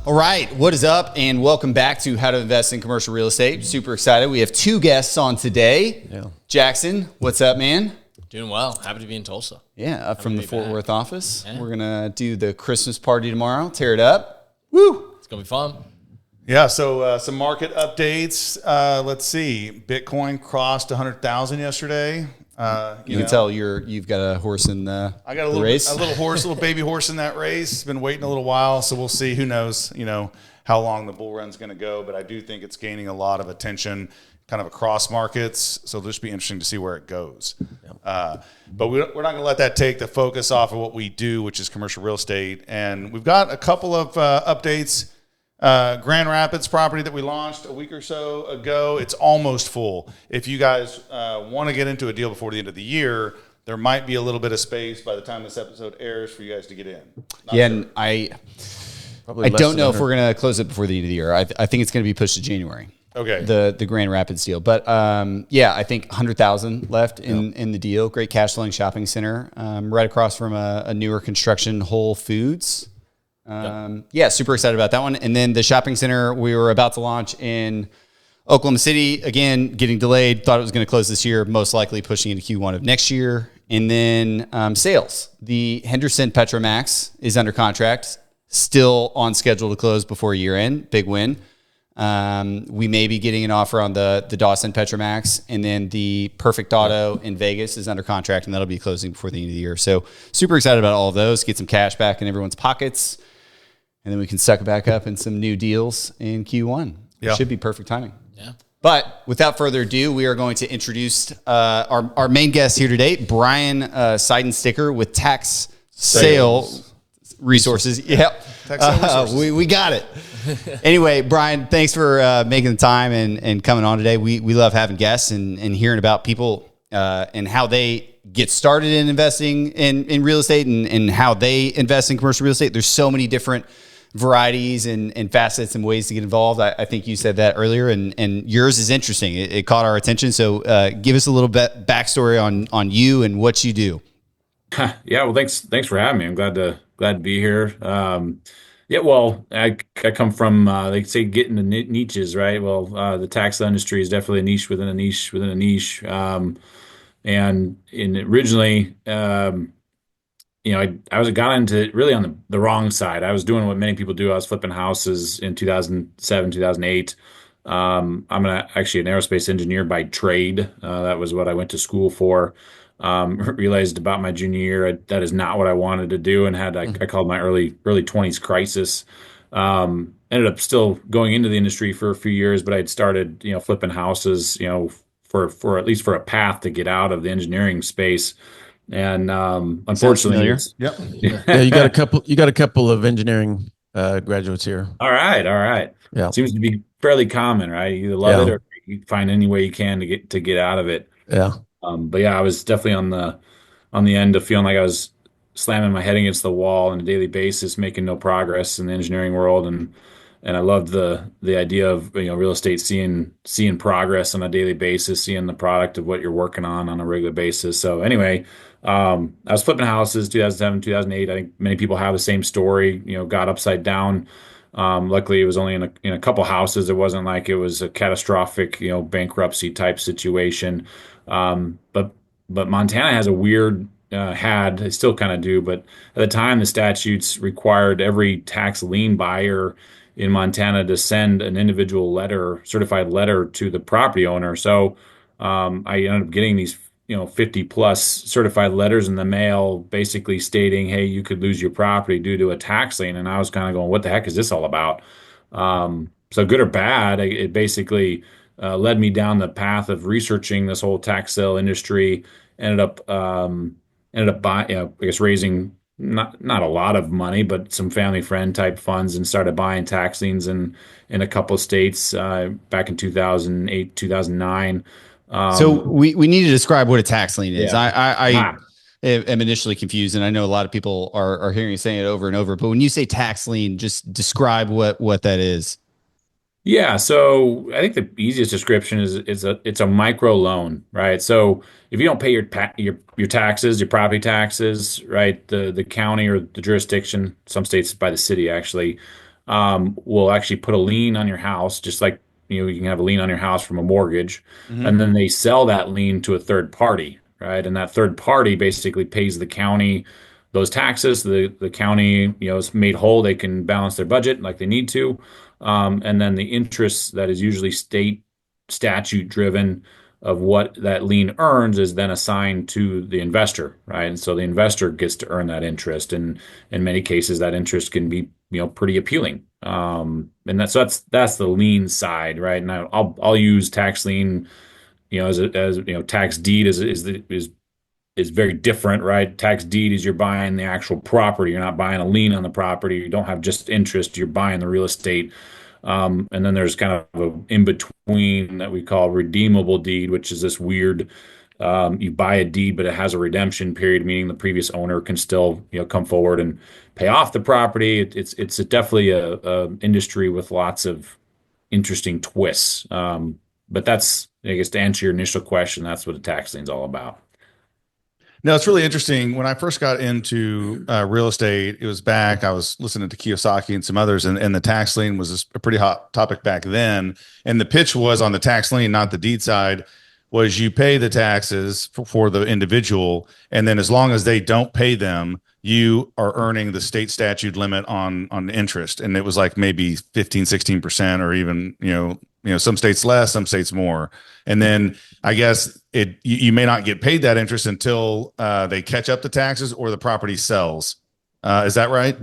All right, what is up, and welcome back to How to Invest in Commercial Real Estate. Super excited. We have two guests on today. Yeah. Jackson, what's up, man? Doing well. Happy to be in Tulsa. Yeah, from the Fort Worth office. Yeah. We're going to do the Christmas party tomorrow. Tear it up. Woo! It's going to be fun. Yeah, so some market updates. Let's see. Bitcoin crossed 100,000 yesterday. You can tell you've got a horse in the I got the race. a little horse, a little baby horse in that race. Been waiting a little while, so we'll see. Who knows, how long the bull run's going to go, but I do think it's gaining a lot of attention kind of across markets, so it'll just be interesting to see where it goes. But we're not going to let that take the focus off of what we do, which is commercial real estate. And we've got a couple of updates. Grand Rapids property that we launched a week or so ago, it's almost full. If you guys want to get into a deal before the end of the year, there might be a little bit of space by the time this episode airs for you guys to get in. And I don't know if we're going to close it before the end of the year. I think it's going to be pushed to January. Okay. The Grand Rapids deal. But I think 100,000 left in the deal. Great cash flowing shopping center right across from a newer construction Whole Foods. Super excited about that one. And then the shopping center we were about to launch in Oklahoma City, again, getting delayed. Thought it was going to close this year, most likely pushing into Q1 of next year. And then sales. The Henderson Petromax is under contract, still on schedule to close before year end. Big win. We may be getting an offer on the Dawson Petromax, and then the Perfect Auto in Vegas is under contract, and that'll be closing before the end of the year. So super excited about all of those. Get some cash back in everyone's pockets. And then we can suck it back up in some new deals in Q1. Yeah. It should be perfect timing. Yeah. But without further ado, we are going to introduce our main guest here today, Brian Seidensticker with Tax Sale Resources. Yep. Tax Sale Resources. We got it. Anyway, Brian, thanks for making the time and coming on today. We love having guests and hearing about people and how they get started in investing in real estate and how they invest in commercial real estate. There's so many different varieties and facets and ways to get involved. I think you said that earlier, and yours is interesting. It caught our attention. So give us a little bit backstory on you and what you do. Yeah, well, thanks for having me. I'm glad to be here. I come from they say get into niches, right? Well, the tax industry is definitely a niche within a niche within a niche. And originally, I got into it really on the wrong side. I was doing what many people do. I was flipping houses in 2007, 2008. I'm actually an aerospace engineer by trade. That was what I went to school for. Realized about my junior year that is not what I wanted to do, and I called my early 20s crisis. Ended up still going into the industry for a few years, but I'd started flipping houses for at least for a path to get out of the engineering space. And unfortunately, you got a couple of engineering graduates here. All right. Yeah, seems to be fairly common, right? You either love it or you find any way you can to get out of it. Yeah. But I was definitely on the end of feeling like I was slamming my head against the wall on a daily basis, making no progress in the engineering world, and I loved the idea of real estate, seeing progress on a daily basis, seeing the product of what you're working on a regular basis. So anyway, I was flipping houses 2007, 2008. I think many people have the same story. Got upside down. Luckily, it was only in a couple houses. It wasn't like it was a catastrophic bankruptcy type situation. But Montana has a weird they still kind of do, but at the time the statutes required every tax lien buyer in Montana to send an individual certified letter to the property owner. So I ended up getting these 50 plus certified letters in the mail, basically stating, hey, you could lose your property due to a tax lien. And I was kind of going, what the heck is this all about? So good or bad, it basically led me down the path of researching this whole tax sale industry. Ended up buying, raising not a lot of money, but some family friend type funds, and started buying tax liens in a couple of states back in 2008, 2009. So we need to describe what a tax lien is. I am initially confused, and I know a lot of people are hearing you saying it over and over. But when you say tax lien, just describe what that is. Yeah, so I think the easiest description is it's a micro loan, right? So if you don't pay your taxes, your property taxes, right, the county or the jurisdiction, some states by the city actually, will actually put a lien on your house, just like you can have a lien on your house from a mortgage, Mm-hmm. and then they sell that lien to a third party, right? And that third party basically pays the county those taxes. The county, is made whole. They can balance their budget like they need to, and then the interest that is usually state statute driven of what that lien earns is then assigned to the investor, right? And so the investor gets to earn that interest, and in many cases, that interest can be pretty appealing. And that's the lien side, right? And I'll use tax lien, as tax deed is very different, right? Tax deed is you're buying the actual property. You're not buying a lien on the property. You don't have just interest. You're buying the real estate. And then there's kind of a in between that we call redeemable deed, which is this weird. You buy a deed, but it has a redemption period, meaning the previous owner can still, come forward and pay off the property. It's definitely a industry with lots of interesting twists. But that's, I guess, to answer your initial question, that's what a tax lien is all about. No, it's really interesting. When I first got into real estate, it was back. I was listening to Kiyosaki and some others, and the tax lien was a pretty hot topic back then. And the pitch was on the tax lien, not the deed side, was you pay the taxes for the individual, and then as long as they don't pay them, you are earning the state statute limit on interest. And it was like maybe 15, 16%, or even some states less, some states more. And then I guess you may not get paid that interest until they catch up the taxes or the property sells. Is that right?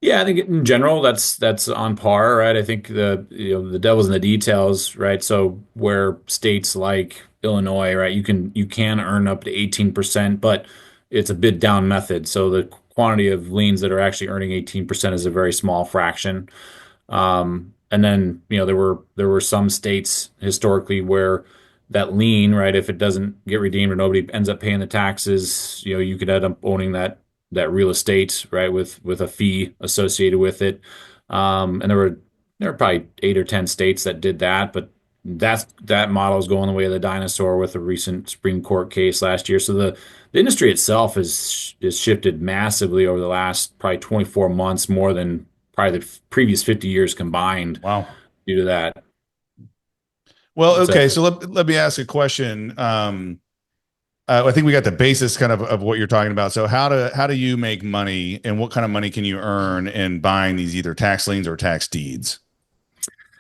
Yeah, I think in general that's on par, right? I think the devil's in the details, right? So where states like Illinois, right, you can earn up to 18%, but it's a bid down method. So the quantity of liens that are actually earning 18% is a very small fraction. And then, there were some states historically where that lien, right, if it doesn't get redeemed or nobody ends up paying the taxes, you could end up owning that real estate, right, with a fee associated with it. And there were probably 8 or 10 states that did that, but that model is going the way of the dinosaur with a recent Supreme Court case last year. So the industry itself is shifted massively over the last probably 24 months, more than probably the previous 50 years combined Wow. due to that. Well, It's okay. So let me ask a question. I think we got the basis kind of what you're talking about. So how do you make money, and what kind of money can you earn in buying these either tax liens or tax deeds?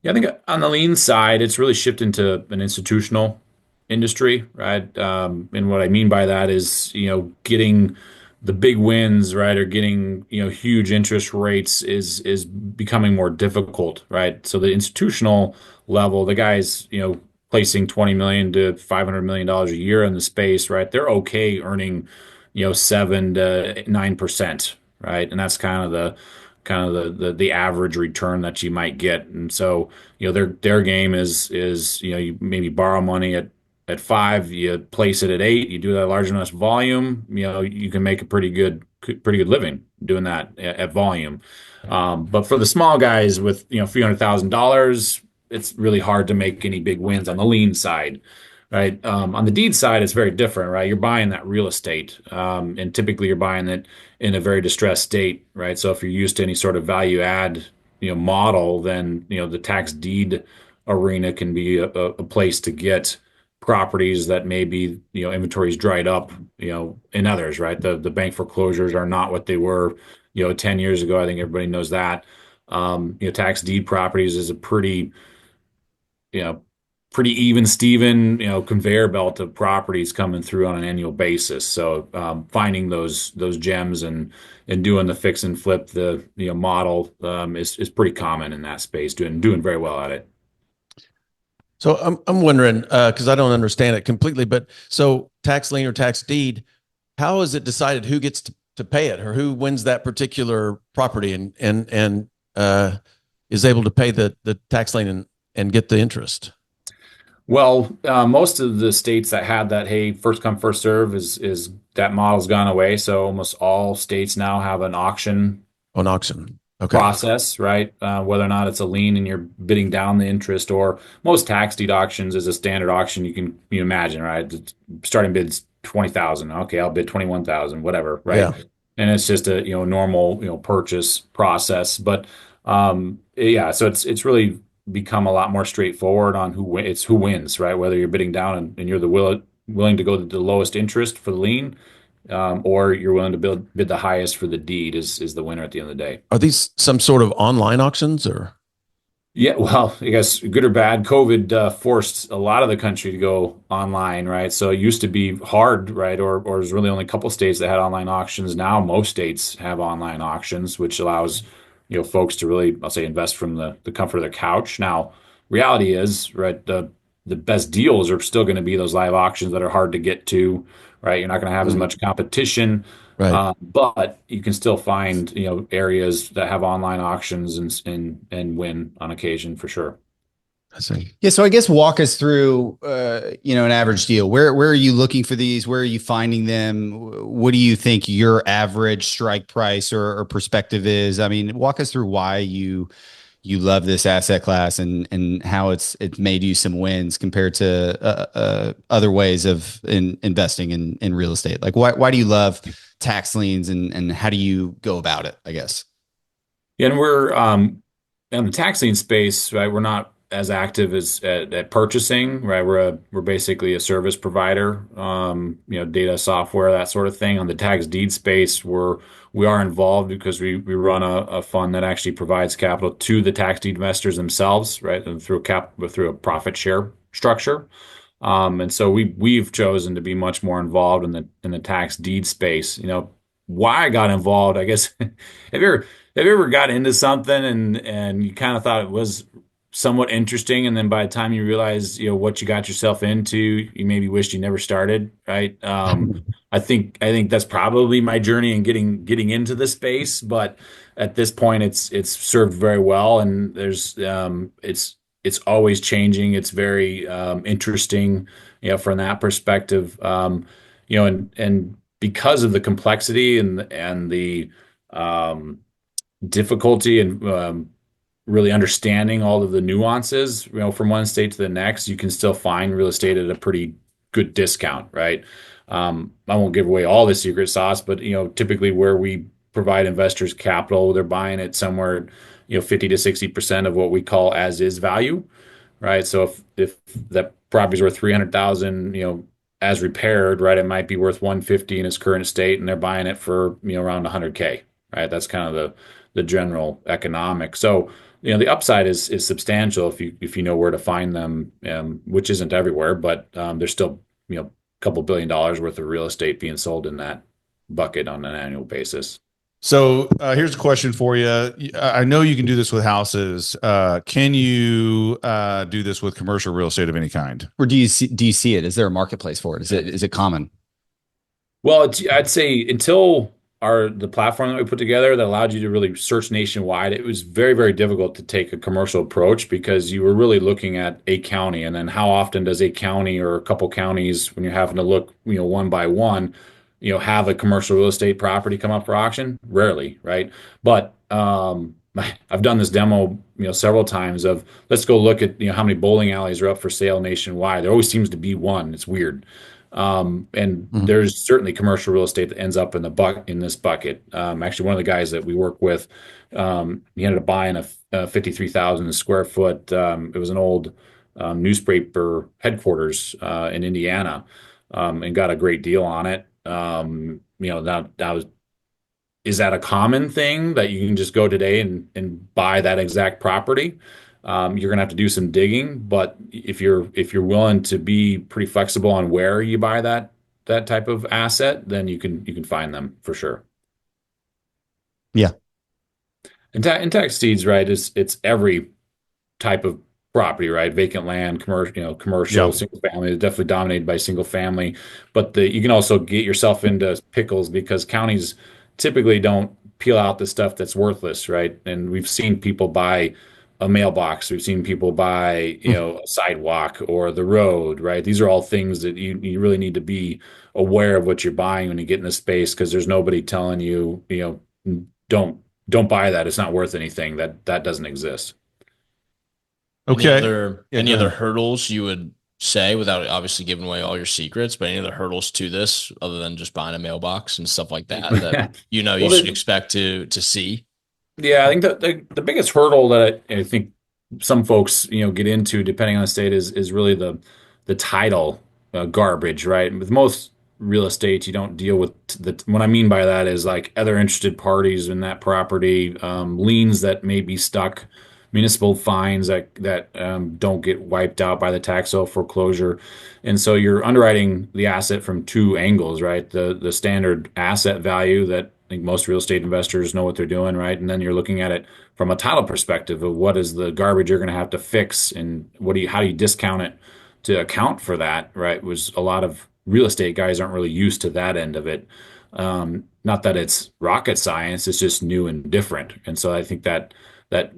Yeah, I think on the lean side, it's really shifted into an institutional industry, right? And what I mean by that is, getting the big wins, right, or getting, huge interest rates is becoming more difficult, right? So the institutional level, the guys, placing 20 million to $500 million a year in the space, right? They're okay earning, 7 to 9%, right? And that's kind of the average return that you might get. And so, their game is you maybe borrow money at 5, you place it at 8, you do that large enough volume, you can make a pretty good living doing that at volume. But for the small guys with a few $100,000, it's really hard to make any big wins on the lean side. Right. On the deed side, it's very different, right? You're buying that real estate, and typically you're buying it in a very distressed state, right? So if you're used to any sort of value add, model, then the tax deed arena can be a place to get properties that maybe inventory's dried up, in others, right? The bank foreclosures are not what they were, 10 years ago. I think everybody knows that. Tax deed properties is a you know, pretty even Steven, conveyor belt of properties coming through on an annual basis. So finding those gems and doing the fix and flip the model is pretty common in that space. Doing very well at it. So I'm wondering, because I don't understand it completely, but so tax lien or tax deed, how is it decided who gets to pay it, or who wins that particular property and is able to pay the tax lien and get the interest? Well, most of the states that had that, hey, first come, first serve is that model's gone away. So almost all states now have an auction On auction. Okay. process, right? Whether or not it's a lien and you're bidding down the interest, or most tax deed auctions is a standard auction. You imagine, right? The starting bid's 20,000. Okay, I'll bid 21,000, whatever, right? Yeah. and it's just a normal purchase process. But yeah, so it's really become a lot more straightforward on who wins, right? Whether you're bidding down and you're willing to go to the lowest interest for the lien, or you're willing to bid the highest for the deed is the winner at the end of the day. Are these some sort of online auctions or? Yeah, well, I guess good or bad, COVID forced a lot of the country to go online, right? So it used to be hard, right? Or there's really only a couple states that had online auctions. Now most states have online auctions, which allows, folks to really, I'll say, invest from the comfort of their couch. Now, reality is, right, the best deals are still going to be those live auctions that are hard to get to, right? You're not going to have as much competition. Right. But you can still find, areas that have online auctions and win on occasion for sure. I see. Yeah. So I guess walk us through, an average deal. Where are you looking for these? Where are you finding them? What do you think your average strike price or perspective is? I mean, walk us through why you love this asset class and how it's made you some wins compared to other ways of investing in real estate. Like why do you love tax liens and how do you go about it, I guess? Yeah, and we're in the tax lien space, right? We're not as active as at purchasing, right? We're basically a service provider, data, software, that sort of thing. On the tax deed space, we are involved because we run a fund that actually provides capital to the tax deed investors themselves, right? And through a profit share structure. And so we've chosen to be much more involved in the tax deed space. Why I got involved, I guess. Have you ever got into something and you kind of thought it was somewhat interesting, and then by the time you realize what you got yourself into, you maybe wished you never started, right? I think that's probably my journey in getting into the space, but at this point, it's served very well, and it's always changing. It's very interesting, from that perspective, and because of the complexity and the difficulty and really understanding all of the nuances, from one state to the next, you can still find real estate at a pretty good discount, right? I won't give away all the secret sauce, but typically where we provide investors capital, they're buying it somewhere, 50 to 60% of what we call as is value, right? So if that property's worth 300,000, as repaired, right, it might be worth 150 in its current state, and they're buying it for around 100K, right? That's kind of the general economic. So the upside is substantial if you know where to find them, which isn't everywhere, but there's still a couple $1 billion worth of real estate being sold in that bucket on an annual basis. So here's a question for you. I know you can do this with houses. Can you do this with commercial real estate of any kind? Or do you see it? Is there a marketplace for it? Is it common? Well, I'd say until the platform that we put together that allowed you to really search nationwide, it was very, very difficult to take a commercial approach because you were really looking at a county, and then how often does a county or a couple counties, when you're having to look, one by one, have a commercial real estate property come up for auction? Rarely, right? But I've done this demo, several times of let's go look at, how many bowling alleys are up for sale nationwide. There always seems to be one. It's weird. And there's certainly commercial real estate that ends up in this bucket. Actually, one of the guys that we work with, he ended up buying a 53,000 square foot. It was an old newspaper headquarters in Indiana, and got a great deal on it. Is that a common thing that you can just go today and buy that exact property? You're gonna have to do some digging, but if you're willing to be pretty flexible on where you buy that type of asset, then you can find them for sure. Yeah. And tax deeds, right? It's every type of property, right? Vacant land, commercial, single family. It's definitely dominated by single family, but you can also get yourself into pickles because counties typically don't peel out the stuff that's worthless, right? And we've seen people buy a mailbox. We've seen people buy, a sidewalk or the road, right? These are all things that you really need to be aware of what you're buying when you get in the space, because there's nobody telling you, don't buy that. It's not worth anything. That doesn't exist. Okay. Any other hurdles you would say without obviously giving away all your secrets, but any other hurdles to this other than just buying a mailbox and stuff like that you Well, should expect to see? yeah, I think the biggest hurdle that I think some folks get into, depending on the state, is really the title garbage, right? With most real estate, you don't deal with what I mean by that is like other interested parties in that property, liens that may be stuck, municipal fines that don't get wiped out by the tax sale foreclosure, and so you're underwriting the asset from two angles, right? The standard asset value that I think most real estate investors know what they're doing, right? And then you're looking at it from a title perspective of what is the garbage you're going to have to fix, and how do you discount it to account for that, right? Was a lot of real estate guys aren't really used to that end of it. Not that it's rocket science, it's just new and different. And so I think that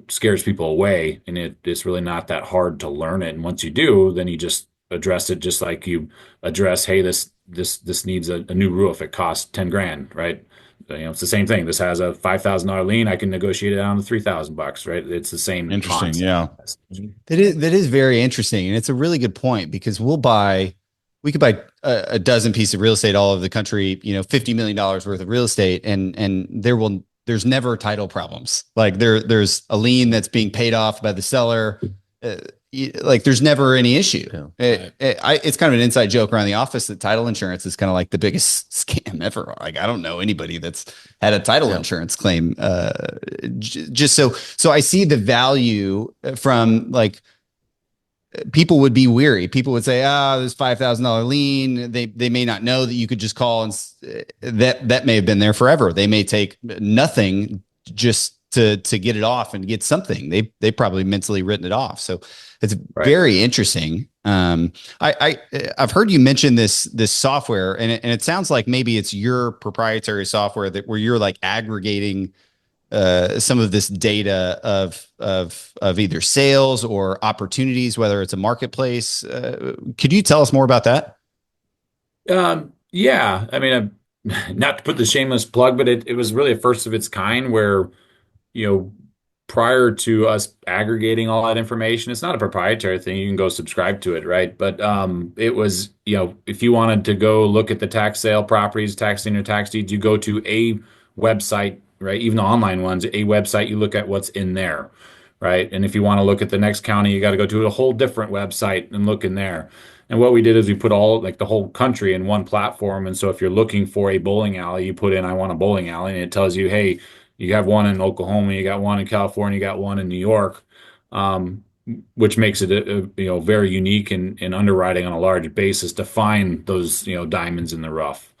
scares people away, and it's really not that hard to learn it. And once you do, then you just address it just like you address, hey, this needs a new roof. It costs 10 grand, right? It's the same thing. This has a $5,000 lien. I can negotiate it down to $3,000, right? It's the same Interesting. concept. Yeah. That is very interesting, and it's a really good point because we could buy a dozen pieces of real estate all over the country, $50 million worth of real estate, and there's never title problems. Like there's a lien that's being paid off by the seller. Like there's never any issue. Yeah. It's kind of an inside joke around the office that title insurance is kind of like the biggest scam ever. Like I don't know anybody that's had a title insurance claim. Just so I see the value from like people would be weary. People would say, there's $5,000 lien. They may not know that you could just call and that may have been there forever. They may take nothing just to get it off and get something. They probably mentally written it off. So it's very interesting. I've heard you mention this software, and it sounds like maybe it's your proprietary software where you're like aggregating some of this data of either sales or opportunities, whether it's a marketplace. Could you tell us more about that? Yeah, I mean, not to put the shameless plug, but it was really a first of its kind where, prior to us aggregating all that information, it's not a proprietary thing. You can go subscribe to it, right? But it was, if you wanted to go look at the tax sale properties, tax lien or tax deeds, you go to a website, right? Even the online ones, a website, you look at what's in there, right? And if you want to look at the next county, you got to go to a whole different website and look in there. And what we did is we put the whole country in one platform. And so if you're looking for a bowling alley, you put in, I want a bowling alley, and it tells you, hey, you have one in Oklahoma, you got one in California, you got one in New York, which makes it very unique in underwriting on a large basis to find those diamonds in the rough.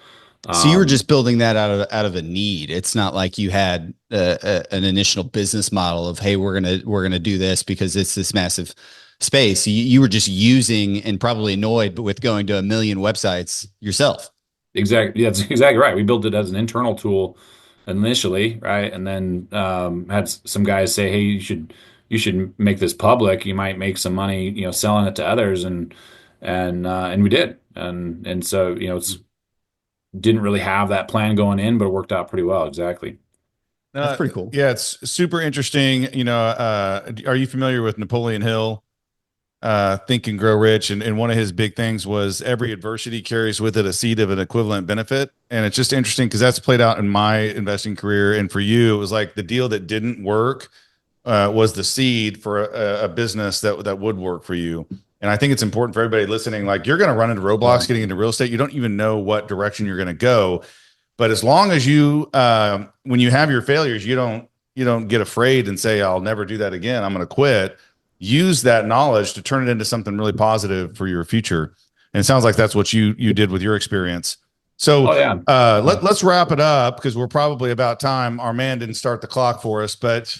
So you were just building that out of a need. It's not like you had an initial business model of, hey, we're gonna do this because it's this massive space. You were just using and probably annoyed, but with going to a million websites yourself. Exactly. Yeah, that's exactly right. We built it as an internal tool initially, right? And then had some guys say, hey, you should make this public. You might make some money, selling it to others, and we did. And so, it's didn't really have that plan going in, but it worked out pretty well. Exactly. That's pretty cool. Yeah, it's super interesting. Are you familiar with Napoleon Hill? Think and Grow Rich, and one of his big things was every adversity carries with it a seed of an equivalent benefit. And it's just interesting because that's played out in my investing career, and for you, it was like the deal that didn't work was the seed for a business that would work for you. And I think it's important for everybody listening. Like, you're going to run into roadblocks getting into real estate. You don't even know what direction you're going to go, but as long as you, when you have your failures, you don't get afraid and say, "I'll never do that again. I'm going to quit." Use that knowledge to turn it into something really positive for your future. And it sounds like that's what you did with your experience. So let's wrap it up because we're probably about time. Our man didn't start the clock for us, but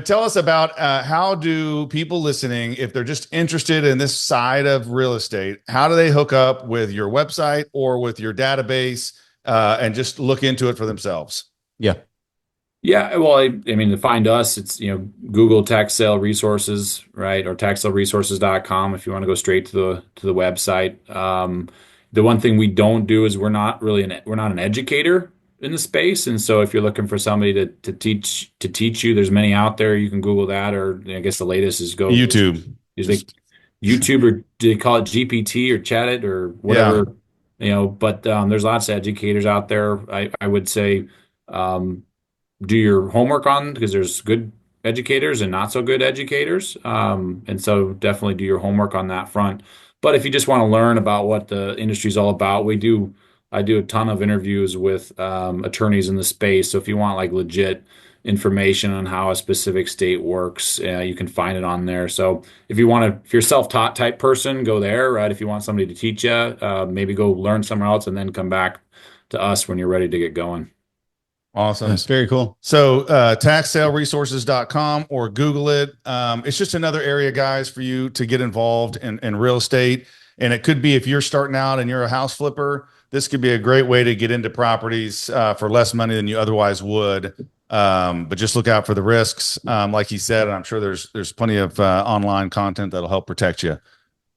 tell us about how do people listening, if they're just interested in this side of real estate, how do they hook up with your website or with your database and just look into it for themselves? Yeah. Yeah, well, I mean, to find us, it's, Google tax sale resources, right? Or taxsaleresources.com if you want to go straight to the website. The one thing we don't do is we're not an educator in the space. And so if you're looking for somebody to teach you, there's many out there. You can Google that, or I guess the latest is go YouTube. YouTube, or do they call it GPT or chat it or whatever, but there's lots of educators out there. I would say, do your homework on, because there's good educators and not so good educators. And so definitely do your homework on that front. But if you just want to learn about what the industry is all about, I do a ton of interviews with attorneys in the space. So if you want like legit information on how a specific state works, you can find it on there. So if you're a self-taught type person, go there, right? If you want somebody to teach you, maybe go learn somewhere else and then come back to us when you're ready to get going. Awesome. That's very cool. So taxsaleresources.com or Google it. It's just another area, guys, for you to get involved in real estate. And it could be, if you're starting out and you're a house flipper, this could be a great way to get into properties for less money than you otherwise would. But just look out for the risks. Like he said, and I'm sure there's plenty of online content that'll help protect you.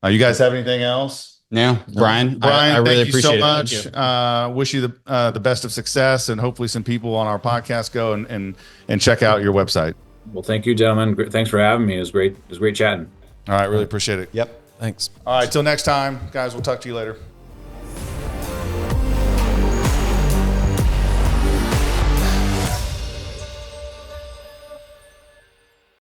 You guys have anything else? No, Brian, I really appreciate thank you so much. Wish you the best of success, and hopefully some people on our podcast go and check out your website. Well, thank you, gentlemen. Thanks for having me. It was great. It was great chatting. All right. Really appreciate it. Yep. Thanks. All right. Till next time, guys, we'll talk to you later.